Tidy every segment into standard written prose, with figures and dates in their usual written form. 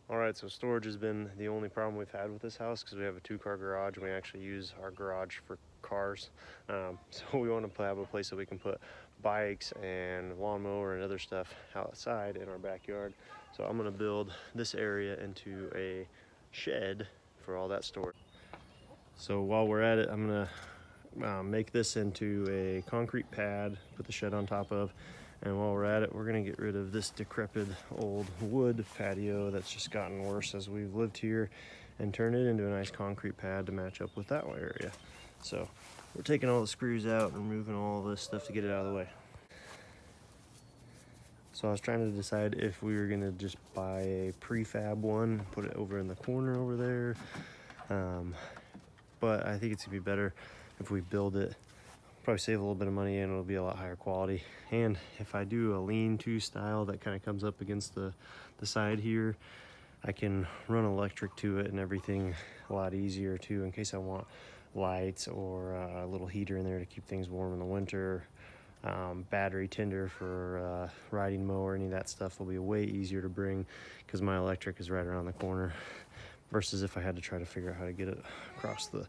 All right, so storage has been the only problem we've had with this house because we have a 2-car garage and we actually use our garage for cars. So we want to have a place that we can put bikes and lawnmower and other stuff outside in our backyard. So I'm going to build this area into a shed for all that storage. So while we're at it, I'm going to make this into a concrete pad, put the shed on top of. And while we're at it, we're gonna get rid of this decrepit old wood patio that's just gotten worse as we've lived here and turn it into a nice concrete pad to match up with that area. So we're taking all the screws out and removing all this stuff to get it out of the way. So I was trying to decide if we were gonna just buy a prefab one, put it over in the corner over there. But I think it's gonna be better if we build it. Probably save a little bit of money and it'll be a lot higher quality. And if I do a lean-to style that kind of comes up against the side here, I can run electric to it and everything a lot easier too, in case I want lights or a little heater in there to keep things warm in the winter. Battery tender for riding mower, any of that stuff will be way easier to bring because my electric is right around the corner versus if I had to try to figure out how to get it across the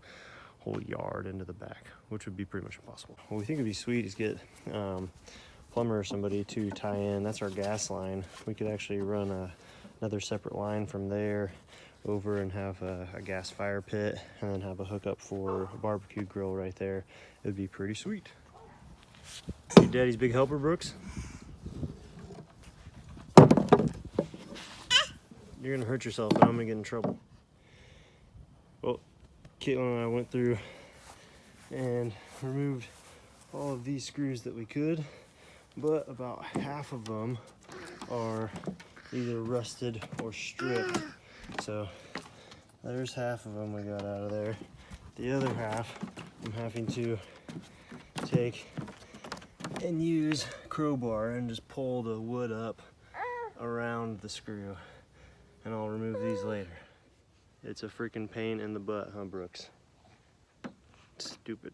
whole yard into the back, which would be pretty much impossible. What we think would be sweet is get plumber or somebody to tie in. That's our gas line. We could actually run another separate line from there over and have a gas fire pit and then have a hookup for a barbecue grill right there. It would be pretty sweet. You Daddy's big helper, Brooks? You're gonna hurt yourself and I'm gonna get in trouble. Well, Caitlin and I went through and removed all of these screws that we could, but about half of them are either rusted or stripped. So there's half of them we got out of there. The other half I'm having to take and use a crowbar and just pull the wood up around the screw, and I'll remove these later. It's a freaking pain in the butt, huh, Brooks? Stupid.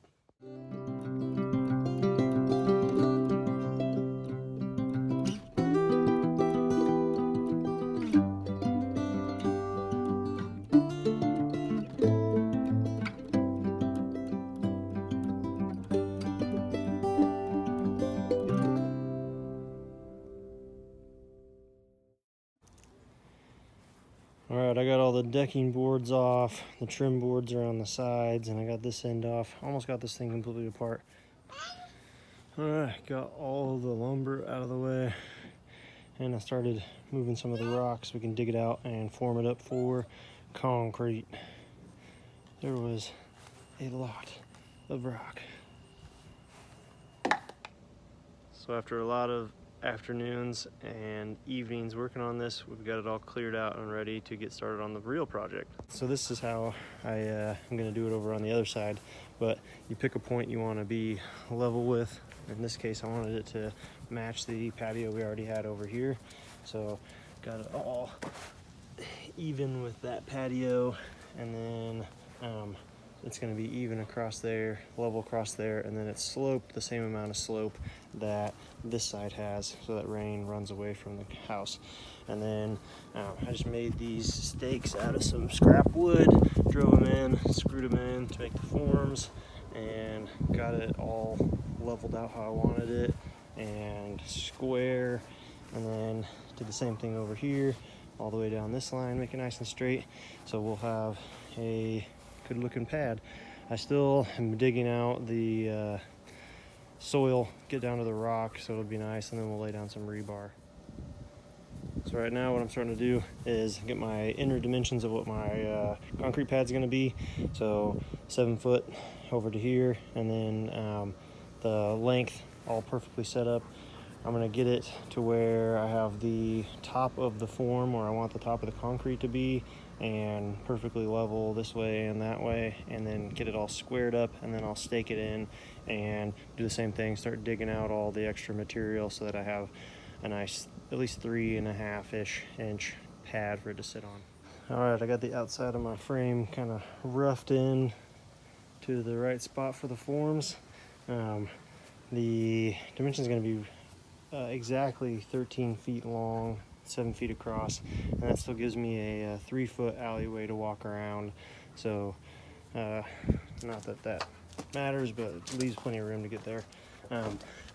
All right, I got all the decking boards off, the trim boards are on the sides, and I got this end off. Almost got this thing completely apart. All right, got all the lumber out of the way, and I started moving some of the rocks. We can dig it out and form it up for concrete. There was a lot of rock. So after a lot of afternoons and evenings working on this, we've got it all cleared out and ready to get started on the real project. So this is how I'm going to do it over on the other side, but you pick a point you want to be level with. In this case, I wanted it to match the patio we already had over here, so got it all even with that patio, and then it's going to be even across there, level across there, and then it's sloped the same amount of slope that this side has, so that rain runs away from the house. And then I just made these stakes out of some scrap wood, drove them in, screwed them in to make the forms, and got it all leveled out how I wanted it and square, and then did the same thing over here all the way down this line, make it nice and straight, so we'll have a good looking pad. I still am digging out the soil, get down to the rock, so it'll be nice, and then we'll lay down some rebar. So right now what I'm starting to do is get my inner dimensions of what my concrete pad's going to be. So 7 foot over to here, and then the length all perfectly set up. I'm going to get it to where I have the top of the form where I want the top of the concrete to be, and perfectly level this way and that way, and then get it all squared up, and then I'll stake it in and do the same thing, start digging out all the extra material so that I have a nice at least 3.5-ish inch pad for it to sit on. All right, I got the outside of my frame kind of roughed in to the right spot for the forms. The dimension is going to be exactly 13 feet long 7 feet across, and that still gives me a 3-foot alleyway to walk around. So not that that matters, but it leaves plenty of room to get there.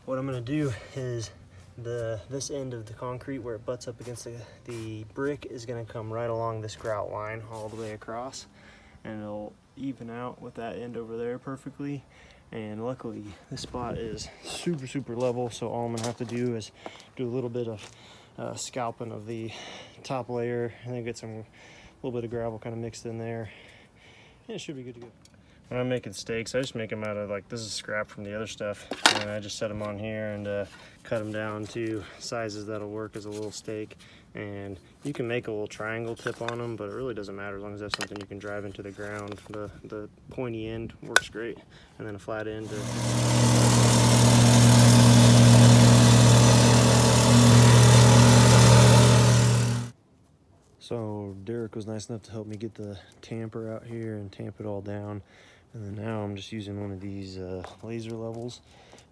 What I'm going to do is this end of the concrete where it butts up against the brick is going to come right along this grout line all the way across, and it'll even out with that end over there perfectly. And luckily this spot is super level, so all I'm gonna have to do is do a little bit of scalping of the top layer and then get a little bit of gravel kind of mixed in there, and it should be good to go. When I'm making steaks, I just make them out of, like, this is scrap from the other stuff, and I just set them on here and cut them down to sizes that'll work as a little steak. And you can make a little triangle tip on them, but it really doesn't matter as long as that's something you can drive into the ground. The pointy end works great, and then a flat end So Derek was nice enough to help me get the tamper out here and tamp it all down. And then now I'm just using one of these laser levels,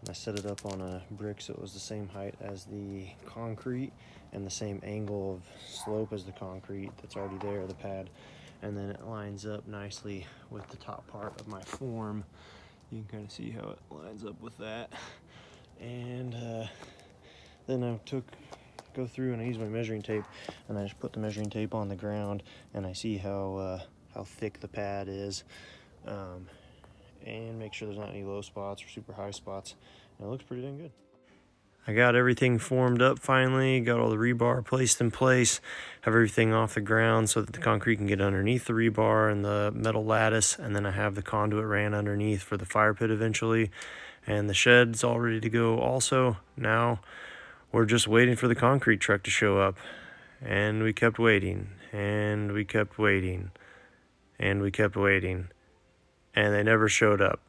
and I set it up on a brick so it was the same height as the concrete and the same angle of slope as the concrete that's already there, the pad. And then it lines up nicely with the top part of my form. You can kind of see how it lines up with that. And then I go through and I use my measuring tape, and I just put the measuring tape on the ground, and I see how thick the pad is, and make sure there's not any low spots or super high spots, and it looks pretty dang good. I got everything formed up finally, got all the rebar placed in place, have everything off the ground so that the concrete can get underneath the rebar and the metal lattice, and then I have the conduit ran underneath for the fire pit eventually, and the shed's all ready to go also. Now we're just waiting for the concrete truck to show up, and we kept waiting, and we kept waiting, and we kept waiting, and they never showed up.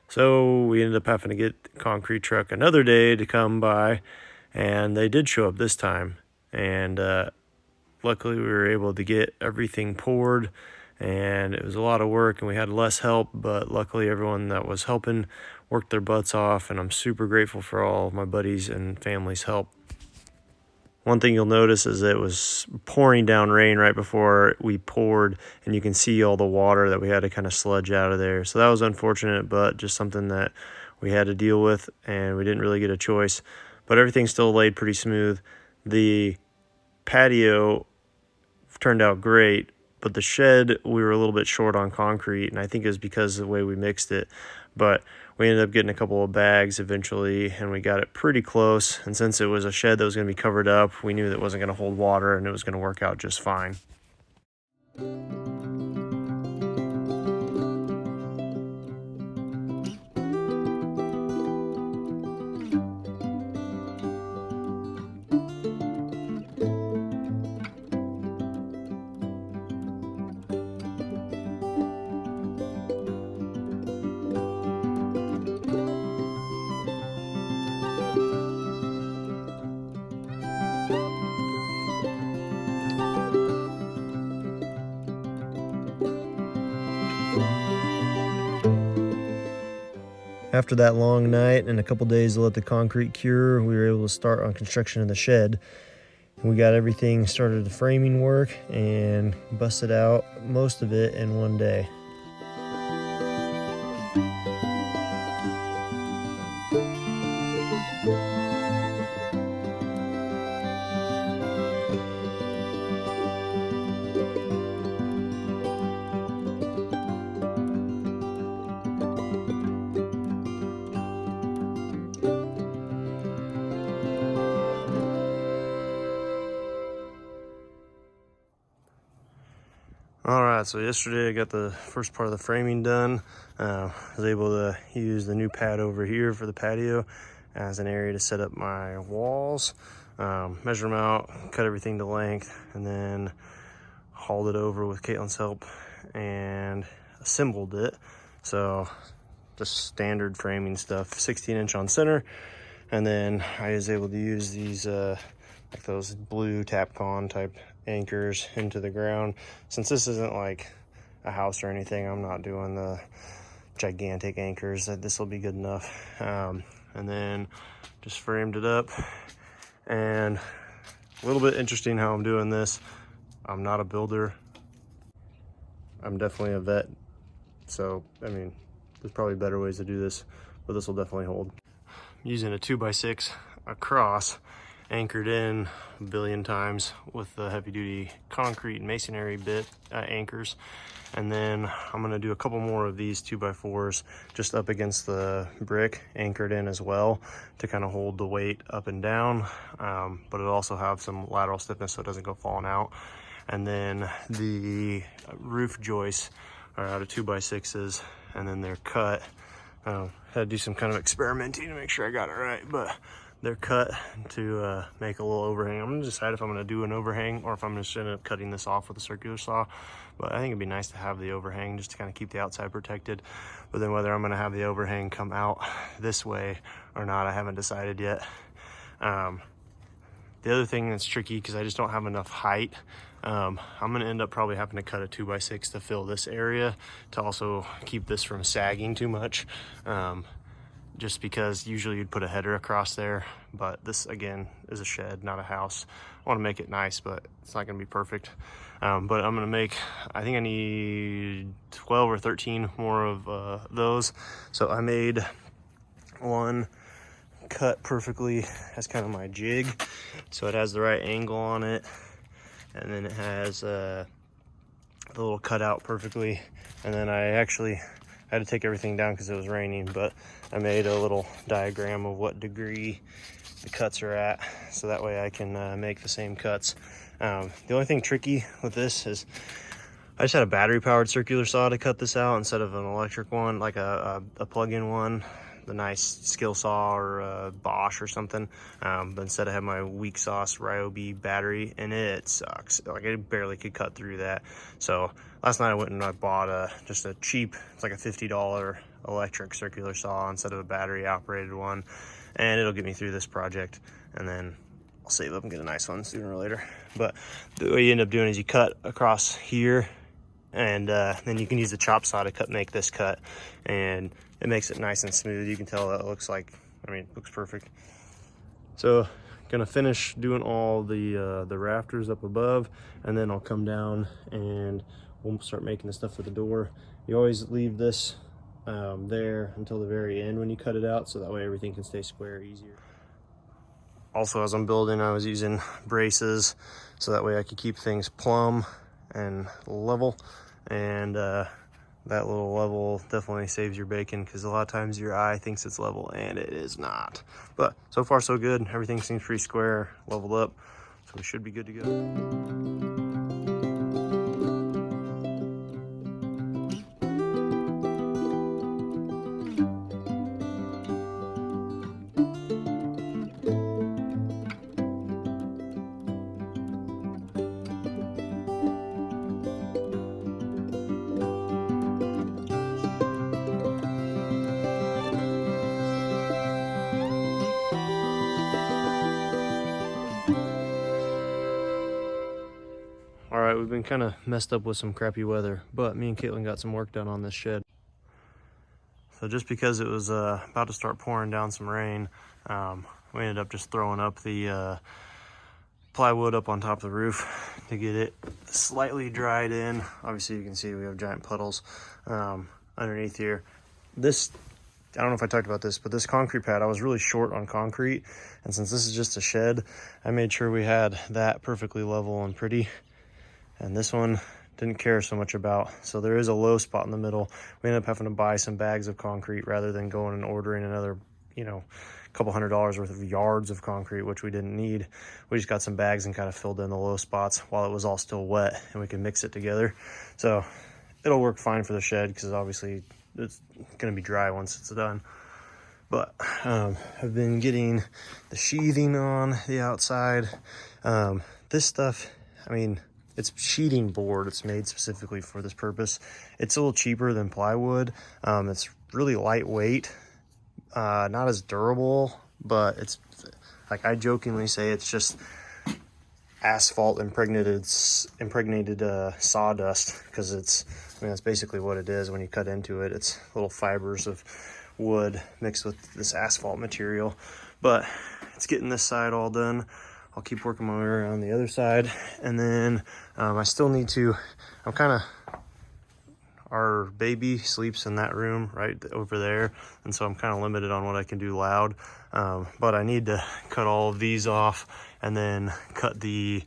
So we ended up having to get the concrete truck another day to come by, and they did show up this time, and luckily we were able to get everything poured, and it was a lot of work and we had less help, but luckily everyone that was helping worked their butts off, and I'm super grateful for all of my buddies and family's help. One thing you'll notice is it was pouring down rain right before we poured, and you can see all the water that we had to kind of sludge out of there. So that was unfortunate, but just something that we had to deal with, and we didn't really get a choice. But everything still laid pretty smooth. The patio turned out great, but the shed, we were a little bit short on concrete, and I think it was because of the way we mixed it. But we ended up getting a couple of bags eventually, and we got it pretty close. And since it was a shed that was going to be covered up, we knew that it wasn't going to hold water, and it was going to work out just fine. After that long night and a couple days to let the concrete cure, we were able to start on construction of the shed. We got everything started, the framing work, and busted out most of it in one day. All right, so yesterday I got the first part of the framing done. I was able to use the new pad over here for the patio as an area to set up my walls, measure them out, cut everything to length, and then hauled it over with Caitlin's help and assembled it. So just standard framing stuff, 16-inch on center, and then I was able to use these like those blue Tapcon type anchors into the ground. Since this isn't like a house or anything, I'm not doing the gigantic anchors. This will be good enough. And then just framed it up and A little bit interesting how I'm doing this. I'm not a builder. I'm definitely a vet. So, I mean, there's probably better ways to do this, but this will definitely hold. I'm using a 2x6 across, anchored in a billion times with the heavy duty concrete and masonry bit anchors. And then I'm gonna do a couple more of these 2x4s just up against the brick, anchored in as well, to kind of hold the weight up and down. But it'll also have some lateral stiffness so it doesn't go falling out. And then the roof joists are out of 2x6s, and then they're cut. Had to do some kind of experimenting to make sure I got it right, but they're cut to make a little overhang. I'm gonna decide if I'm gonna do an overhang or if I'm just gonna end up cutting this off with a circular saw. But I think it'd be nice to have the overhang just to kind of keep the outside protected. But then whether I'm gonna have the overhang come out this way or not, I haven't decided yet. The other thing that's tricky, because I just don't have enough height, I'm gonna end up probably having to cut a 2x6 to fill this area to also keep this from sagging too much. Just because usually you'd put a header across there, but this again is a shed, not a house. I want to make it nice, but it's not gonna be perfect. But I'm gonna make, I think I need 12 or 13 more of those. So I made one cut perfectly as kind of my jig, so it has the right angle on it, and then it has the little cutout perfectly. And then I actually had to take everything down because it was raining, but I made a little diagram of what degree the cuts are at, so that way I can make the same cuts. The only thing tricky with this is I just had a battery powered circular saw to cut this out instead of an electric one, like a plug-in one, the nice skill saw or a Bosch or something. But instead I had my weak sauce Ryobi battery, and it sucks. Like, I barely could cut through that. So last night I went and I bought just a cheap, it's like a $50 electric circular saw instead of a battery operated one, and it'll get me through this project, and then I'll save up and get a nice one sooner or later. But the way you end up doing is you cut across here, and then you can use the chop saw to make this cut, and it makes it nice and smooth. You can tell that it looks like, I mean, it looks perfect. So gonna finish doing all the rafters up above, and then I'll come down and we'll start making the stuff for the door. You always leave this there until the very end when you cut it out, so that way everything can stay square easier. Also, as I'm building, I was using braces so that way I could keep things plumb and level, and that little level definitely saves your bacon, because a lot of times your eye thinks it's level and it is not. But so far so good. Everything seems pretty square, leveled up, so we should be good to go. All right, we've been kind of messed up with some crappy weather, but me and Caitlin got some work done on this shed. So just because it was about to start pouring down some rain, we ended up just throwing up the plywood up on top of the roof to get it slightly dried in. Obviously you can see we have giant puddles underneath here. This, I don't know if I talked about this, but this concrete pad, I was really short on concrete, and since this is just a shed, I made sure we had that perfectly level and pretty. And this one didn't care so much about. So there is a low spot in the middle. We ended up having to buy some bags of concrete rather than going and ordering another, couple $100 worth of yards of concrete, which we didn't need. We just got some bags and kind of filled in the low spots while it was all still wet, and we can mix it together. So it'll work fine for the shed, because obviously it's gonna be dry once it's done. But I've been getting the sheathing on the outside. This stuff, I mean, it's sheeting board. It's made specifically for this purpose. It's a little cheaper than plywood. It's really lightweight, not as durable, but it's like, I jokingly say it's just asphalt impregnated sawdust, because that's basically what it is when you cut into it. It's little fibers of wood mixed with this asphalt material. But it's getting this side all done. I'll keep working my way around the other side. And then I still need to, our baby sleeps in that room right over there, and so I'm kind of limited on what I can do loud, but I need to cut all of these off and then cut the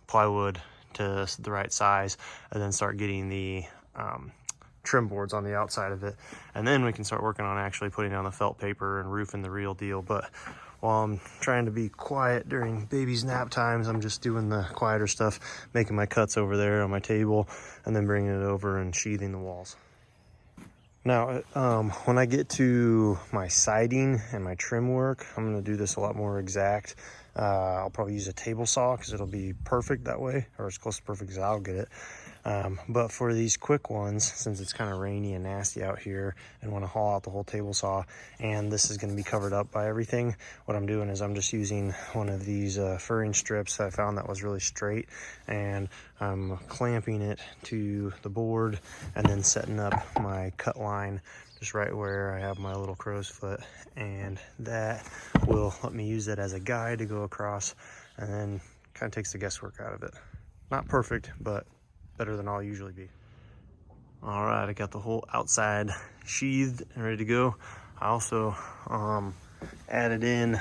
plywood to the right size, and then start getting the trim boards on the outside of it, and then we can start working on actually putting down the felt paper and roofing the real deal. But while I'm trying to be quiet during baby's nap times, I'm just doing the quieter stuff, making my cuts over there on my table, and then bringing it over and sheathing the walls. Now, when I get to my siding and my trim work, I'm gonna do this a lot more exact. I'll probably use a table saw because it'll be perfect that way, or as close to perfect as I'll get it. But for these quick ones, since it's kind of rainy and nasty out here and want to haul out the whole table saw, and this is going to be covered up by everything, what I'm doing is I'm just using one of these furring strips that I found that was really straight, and I'm clamping it to the board and then setting up my cut line just right where I have my little crow's foot, and that will let me use that as a guide to go across, and then kind of takes the guesswork out of it. Not perfect, but better than I'll usually be. All right, I got the whole outside sheathed and ready to go. I also added in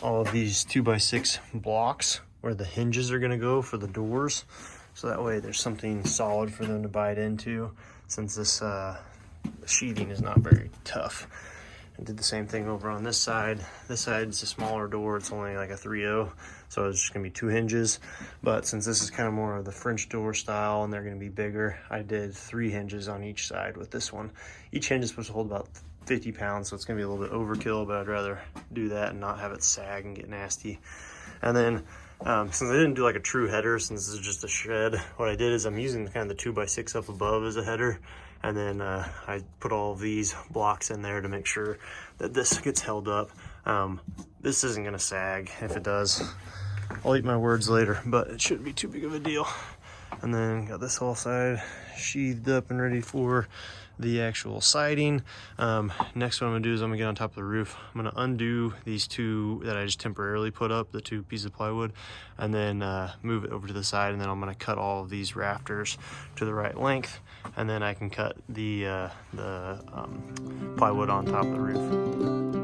all of these 2x6 blocks where the hinges are gonna go for the doors, so that way there's something solid for them to bite into, since this sheathing is not very tough. I did the same thing over on this side. This side's a smaller door, it's only like a 3.0, so it's just gonna be 2 hinges. But since this is kind of more of the French door style and they're gonna be bigger, I did 3 hinges on each side with this one. Each hinge is supposed to hold about 50 pounds, so it's gonna be a little bit overkill, but I'd rather do that and not have it sag and get nasty. And then since I didn't do like a true header, since this is just a shed, what I did is I'm using kind of the 2x6 up above as a header, and then I put all of these blocks in there to make sure that this gets held up. This isn't gonna sag. If it does, I'll eat my words later, but it shouldn't be too big of a deal. And then got this whole side sheathed up and ready for the actual siding. Next what I'm gonna do is I'm gonna get on top of the roof. I'm gonna undo these 2 that I just temporarily put up, the 2 pieces of plywood, and then move it over to the side, and then I'm gonna cut all of these rafters to the right length, and then I can cut the plywood on top of the roof.